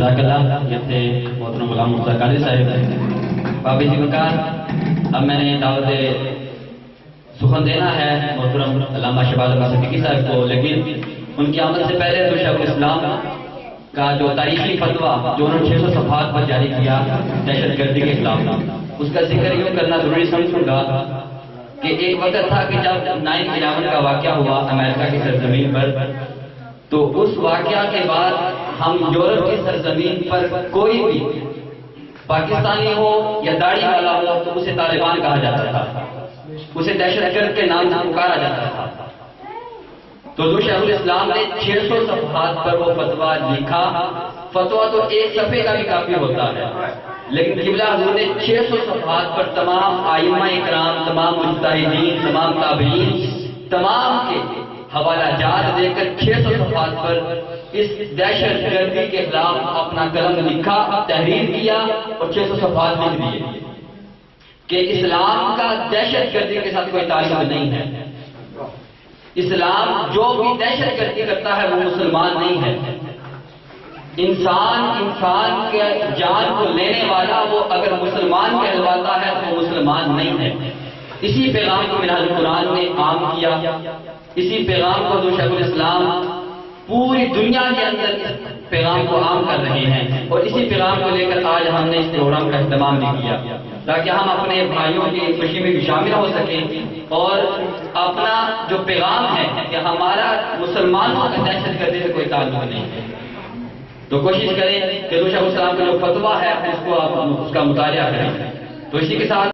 جزاک اللہ یہ تھے محترم غلام مرتضیٰ قادری صاحب بابی جی وقار. اب میں نے دعوت سخن دینا ہے محترم علامہ شہباز احمد صدیقی صاحب کو، لیکن ان کی آمد سے پہلے تو شیخ الاسلام کا جو تاریخی فتویٰ جو انہوں نے 600 صفحات پر جاری کیا دہشت گردی کے خلاف، اس کا ذکر یوں کرنا ضروری سمجھوں گا کہ ایک وقت تھا کہ جب 9/11 کا واقعہ ہوا امریکہ کی سرزمین پر، تو اس واقعہ کے بعد ہم یورپ کی سرزمین پر کوئی بھی پاکستانی ہو یا داڑھی والا ہو تو اسے طالبان کہا جاتا تھا، اسے دہشت گرد کے نام سے پکارا جاتا تھا. تو حضور شیخ الاسلام نے 600 صفحات پر وہ فتویٰ لکھا. فتویٰ تو ایک صفحے کا بھی کافی ہوتا ہے، لیکن قبلہ حضور نے 600 صفحات پر تمام ائمہ اکرام، تمام مجتہدین، تمام تابعین، تمام کے حوالہ جات دے کر 600 صفحات پر اس دہشت گردی کے خلاف اپنا قلم لکھا، تحریر کیا اور 600 صفحات لکھ دیے کہ اسلام کا دہشت گردی کے ساتھ کوئی تعلق نہیں ہے. اسلام جو بھی دہشت گردی کرتا ہے وہ مسلمان نہیں ہے. انسان کے جان کو لینے والا وہ اگر مسلمان کہلواتا ہے تو وہ مسلمان نہیں ہے. اسی پیغام کو منہاج القرآن نے عام کیا، اسی پیغام کو حضور شیخ الاسلام پوری دنیا کے اندر اس پیغام کو عام کر رہے ہیں، اور اسی پیغام کو لے کر آج ہم نے اس پروگرام کا اہتمام بھی کیا تاکہ ہم اپنے بھائیوں کی خوشی میں بھی شامل ہو سکیں اور اپنا جو پیغام ہے کہ ہمارا مسلمانوں کا دہشت گردی سے کوئی تعلق نہیں ہے. تو کوشش کریں کہ حضور شیخ الاسلام کا جو فتویٰ ہے اس کو آپ اس کا مطالعہ کریں. تو اسی کے ساتھ